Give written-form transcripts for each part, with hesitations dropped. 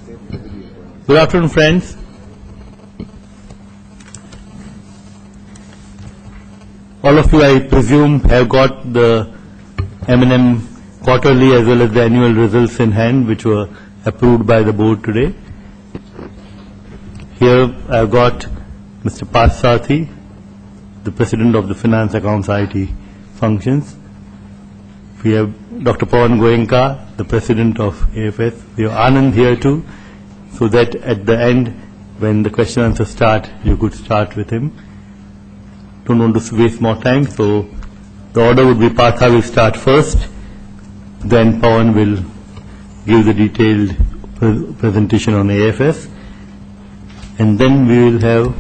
Good afternoon, friends. All of you, I presume, have got the M&M quarterly as well as the annual results in hand, which were approved by the board today. Here I have got Mr. Parthasarathy, the President of the Finance Accounts IT Functions. We have Dr. Pawan Goenka, the President of AFS. We have Anand here too, so that at the end, when the question and answer start, you could start with him. Don't want to waste more time, so the order would be Partha will start first, then Pawan will give the detailed presentation on AFS, and then we will have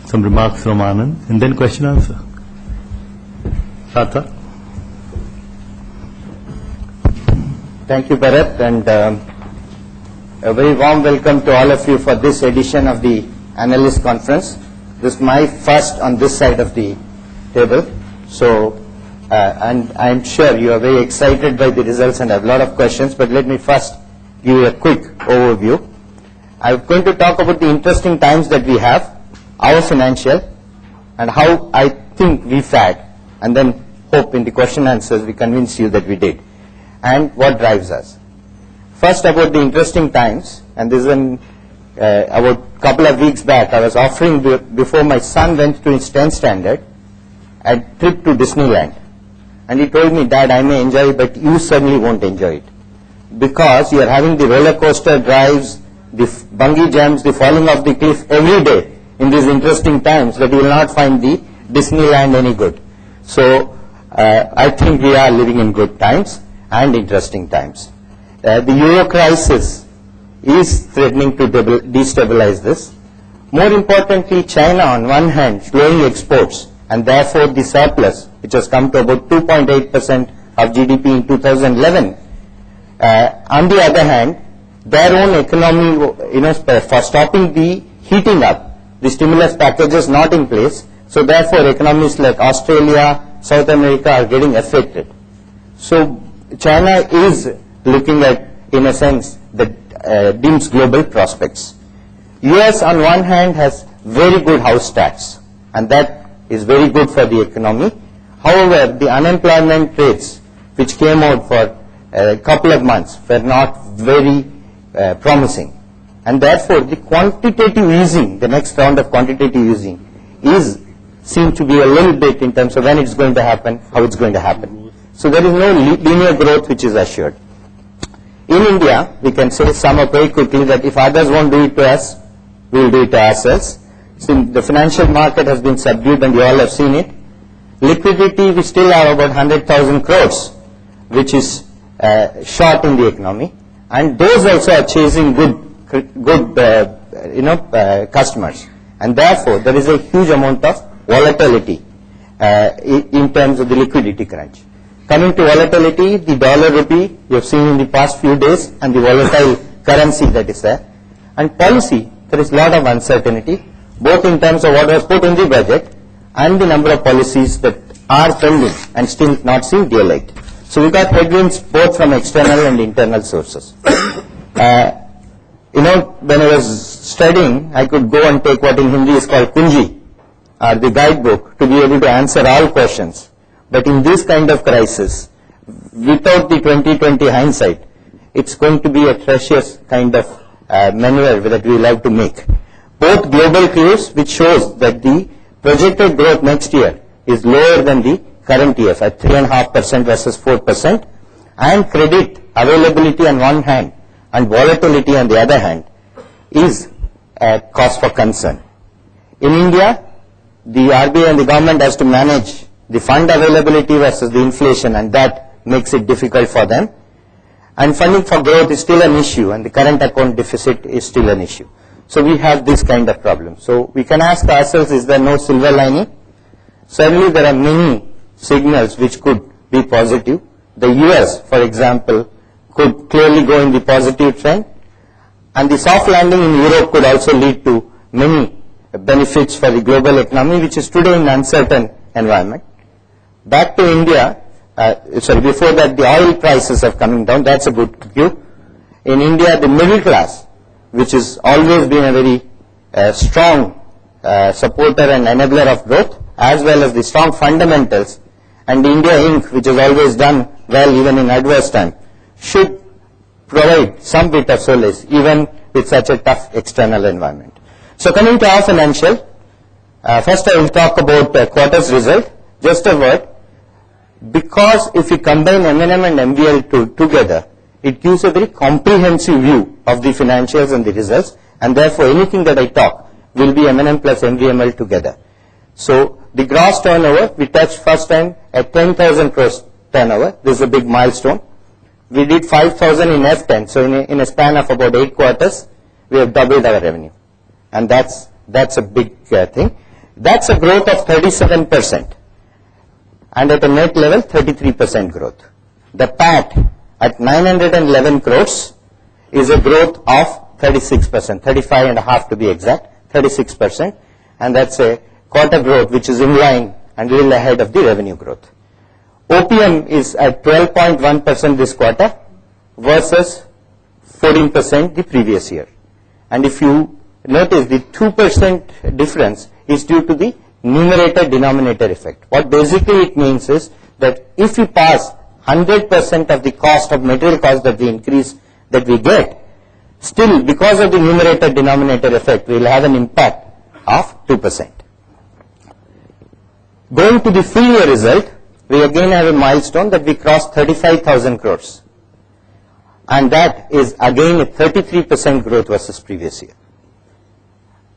some remarks from Anand, and then question answer. Partha. Thank you, Bharat, and a very warm welcome to all of you for this edition of the Analyst Conference. This is my first on this side of the table, so and I'm sure you are very excited by the results and have a lot of questions, but let me first give you a quick overview. I'm going to talk about the interesting times that we have, our financial, and how I think we fared, and then hope in the question answers we convince you that we did, and what drives us. First, about the interesting times, and this is about a couple of weeks back, I was offering, before my son went to his 10th standard, a trip to Disneyland. And he told me, Dad, I may enjoy it, but you certainly won't enjoy it. Because you are having the roller coaster drives, the bungee jumps, the falling off the cliff every day in these interesting times that you will not find the Disneyland any good. So I think we are living in good times and interesting times. The euro crisis is threatening to destabilize this. More importantly, China on one hand slowing exports, and therefore the surplus, which has come to about 2.8% of GDP in 2011. On the other hand, their own economy, for stopping the heating up, the stimulus package is not in place. So therefore, economies like Australia, South America are getting affected. So China is looking at, in a sense, the dims global prospects. US on one hand has very good house tax, and that is very good for the economy. However, the unemployment rates which came out for a couple of months were not very promising, and therefore the quantitative easing, the next round of quantitative easing, seems to be a little bit in terms of when it's going to happen, how it's going to happen. So there is no linear growth which is assured. In India, we can sum up very quickly that if others won't do it to us, we will do it to ourselves. So the financial market has been subdued, and you all have seen it. Liquidity, we still have about 100,000 crores, which is short in the economy, and those also are chasing good customers, and therefore there is a huge amount of volatility in terms of the liquidity crunch. Coming to volatility, the dollar rupee you have seen in the past few days, and the volatile currency that is there. And policy, there is a lot of uncertainty, both in terms of what was put in the budget and the number of policies that are pending and still not seen daylight. So we got headwinds both from external and internal sources. When I was studying, I could go and take what in Hindi is called Kunji, or the guidebook, to be able to answer all questions. But in this kind of crisis, without the 2020 hindsight, it's going to be a treacherous kind of maneuver that we will have to make. Both global clues, which shows that the projected growth next year is lower than the current year at 3.5% versus 4%, and credit availability on one hand and volatility on the other hand is a cause for concern. In India, the RBI and the government has to manage the fund availability versus the inflation, and that makes it difficult for them. And funding for growth is still an issue, and the current account deficit is still an issue. So we have this kind of problem. So we can ask ourselves, is there no silver lining? Certainly there are many signals which could be positive. The US, for example, could clearly go in the positive trend, and the soft landing in Europe could also lead to many benefits for the global economy, which is today in an uncertain environment. Back to India, before that the oil prices are coming down, that's a good cue. In India, the middle class which has always been a very strong supporter and enabler of growth, as well as the strong fundamentals, and India Inc., which has always done well even in adverse time, should provide some bit of solace even with such a tough external environment. So coming to our financial, first I will talk about quarter's result. Just a word, because if you combine M&M and MVL together, it gives a very comprehensive view of the financials and the results, and therefore anything that I talk will be M&M plus MVML together. So the gross turnover, we touched first time at 10,000 crores turnover. This is a big milestone. We did 5,000 in F10, so in a span of about 8 quarters, we have doubled our revenue. And that's a big thing. That's a growth of 37%. And at a net level, 33% growth. The PAT at 911 crores is a growth of 36%, 35.5 to be exact, 36%. And that's a quarter growth which is in line and a little ahead of the revenue growth. OPM is at 12.1% this quarter versus 14% the previous year. And if you notice, the 2% difference is due to the numerator denominator effect. What basically it means is that if you pass 100% of the cost of material cost that we increase, that we get, still because of the numerator denominator effect, we will have an impact of 2%. Going to the full year result, we again have a milestone that we crossed 35,000 crores. And that is again a 33% growth versus previous year.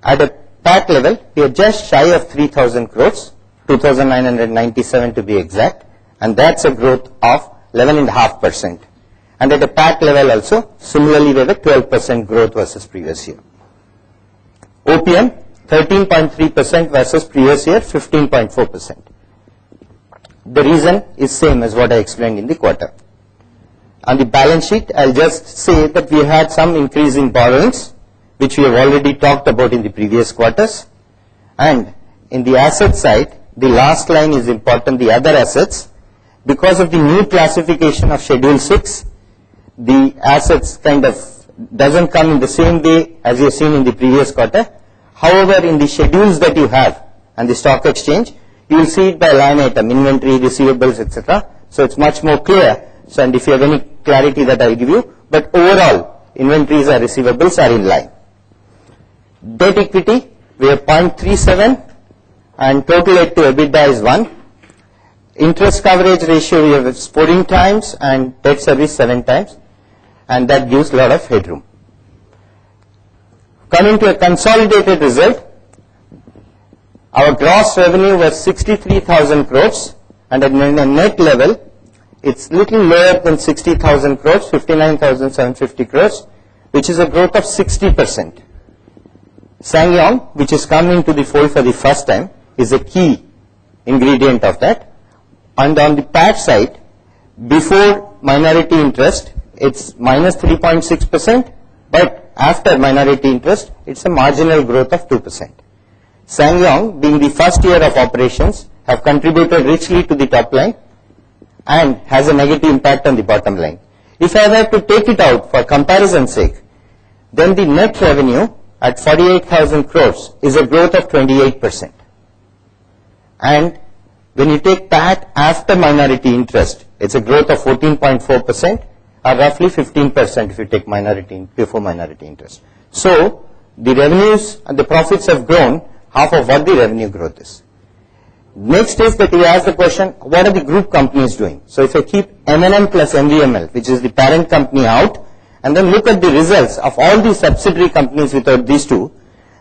At a PAT level, we are just shy of 3,000 crores, 2,997 to be exact, and that's a growth of 11.5%. And at a PAT level also, similarly we have a 12% growth versus previous year. OPM, 13.3% versus previous year, 15.4%. The reason is same as what I explained in the quarter. On the balance sheet, I'll just say that we had some increase in borrowings, which we have already talked about in the previous quarters. And in the asset side, the last line is important, the other assets. Because of the new classification of Schedule 6, the assets kind of doesn't come in the same way as you have seen in the previous quarter. However, in the schedules that you have and the stock exchange, you will see it by line item, inventory, receivables, etc. So it's much more clear. So, and if you have any clarity that I will give you, but overall, inventories or receivables are in line. Debt equity, we have 0.37 and total debt to EBITDA is 1. Interest coverage ratio, we have 14 times and debt service 7 times, and that gives a lot of headroom. Coming to a consolidated result, our gross revenue was 63,000 crores, and at a net level, it's little lower than 60,000 crores, 59,750 crores, which is a growth of 60%. SsangYong, which is coming to the fold for the first time, is a key ingredient of that. And on the PAT side, before minority interest, it's minus 3.6%, but after minority interest, it's a marginal growth of 2%. SsangYong, being the first year of operations, have contributed richly to the top line and has a negative impact on the bottom line. If I were to take it out for comparison's sake, then the net revenue at 48,000 crores is a growth of 28%. And when you take PAT after minority interest, it's a growth of 14.4%, or roughly 15% if you take minority before minority interest. So the revenues and the profits have grown half of what the revenue growth is. Next is that you ask the question, what are the group companies doing? So if I keep M&M plus MVML, which is the parent company, out, and then look at the results of all the subsidiary companies without these two,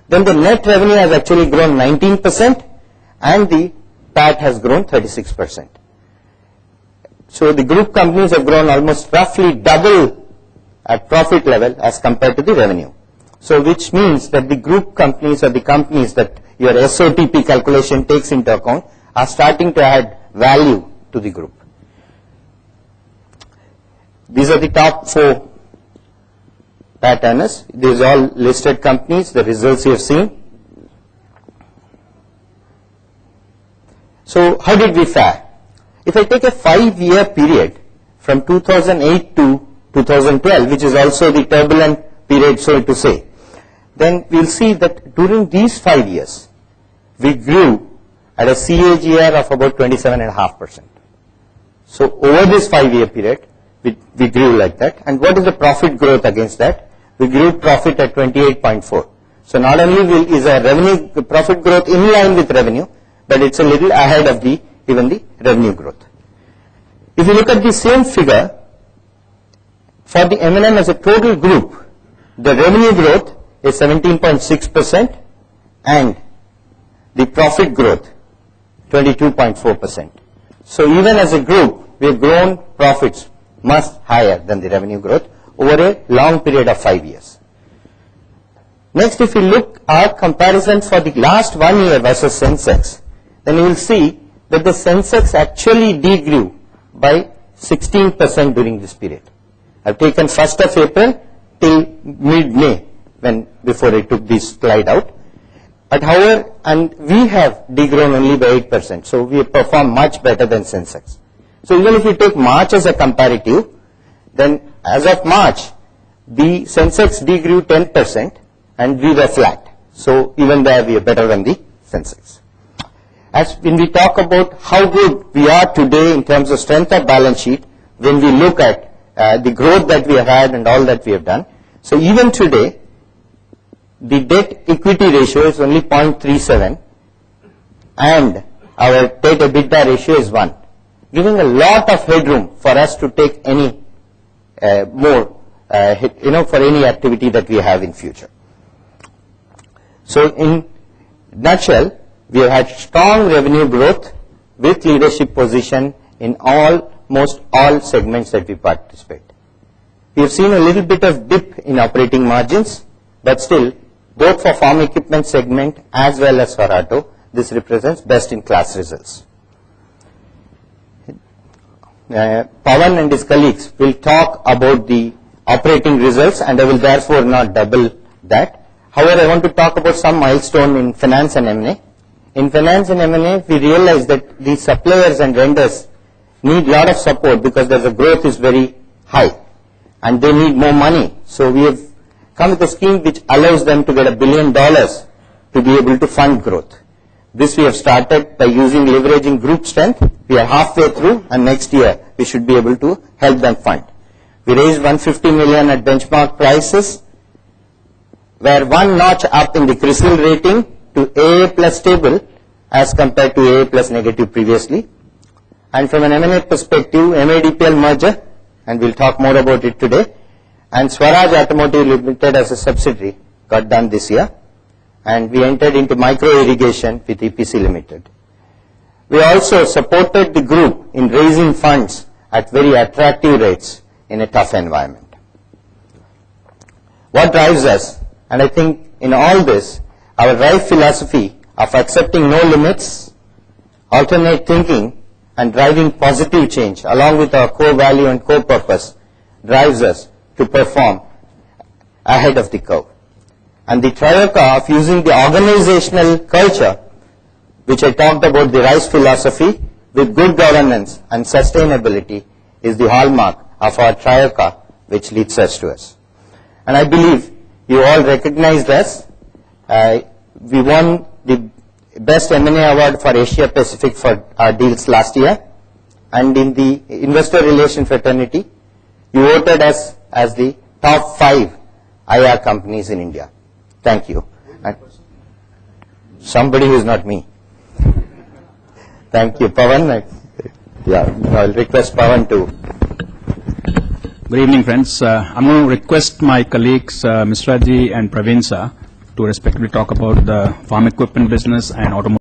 then the net revenue has actually grown 19% and the PAT has grown 36%. So the group companies have grown almost roughly double at profit level as compared to the revenue. So which means that the group companies or the companies that your SOTP calculation takes into account are starting to add value to the group. These are the top 4 PAT earners. These are all listed companies, the results you have seen. So how did we fare? If I take a 5-year period from 2008 to 2012, which is also the turbulent period, so to say, then we'll see that during these 5 years, we grew at a CAGR of about 27.5%. So over this 5-year period, we grew like that. And what is the profit growth against that? We grew profit at 28.4. So not only is our revenue profit growth in line with revenue, but it's a little ahead of even the revenue growth. If you look at the same figure, for the M&M as a total group, the revenue growth is 17.6% and the profit growth 22.4%. So even as a group, we have grown profits much higher than the revenue growth over a long period of 5 years. Next, if you look at comparison for the last 1 year versus Sensex, then you will see that the Sensex actually degrew by 16% during this period. I've taken 1st of April till mid-May before I took this slide out. But however, and we have degrown only by 8%, so we have performed much better than Sensex. So even if you take March as a comparative, then as of March, the Sensex degrew 10% and we were flat. So even there we are better than the Sensex. As when we talk about how good we are today in terms of strength of balance sheet, when we look at the growth that we have had and all that we have done. So even today, the debt equity ratio is only 0.37 and our debt EBITDA ratio is 1, giving a lot of headroom for us to take any more, for any activity that we have in future. So in nutshell, we have had strong revenue growth with leadership position in almost all segments that we participate. We have seen a little bit of dip in operating margins, but still, both for farm equipment segment as well as for auto, this represents best-in-class results. Pawan and his colleagues will talk about the operating results, and I will therefore not double that. However, I want to talk about some milestone in finance and M&A. In finance and M&A, we realize that the suppliers and vendors need a lot of support because the growth is very high and they need more money. So we have come with a scheme which allows them to get $1 billion to be able to fund growth. This we have started by leveraging group strength. We are halfway through, and next year we should be able to help them fund. We raised $150 million at benchmark prices. We are one notch up in the CRISIL rating to AA plus stable as compared to AA plus negative previously. And from an M&A perspective, MADPL merger, and we'll talk more about it today, and Swaraj Automotive Limited as a subsidiary got done this year, and we entered into micro irrigation with EPC Limited. We also supported the group in raising funds at very attractive rates in a tough environment. What drives us? And I think in all this, our right philosophy of accepting no limits, alternate thinking, and driving positive change along with our core value and core purpose drives us to perform ahead of the curve. And the trifecta of using the organizational culture, which I talked about, the RISE philosophy with good governance and sustainability, is the hallmark of our trifecta which leads us to us. And I believe you all recognized us. We won the Best M&A Award for Asia Pacific for our deals last year, and in the investor relation fraternity, you voted us as the top 5 IR companies in India. Thank you. And somebody who is not me. Thank you, Pawan. Yeah, I'll request Pawan to. Good evening, friends. I'm going to request my colleagues, Mr. Raji and Praveen sir, to respectively talk about the farm equipment business and automotive.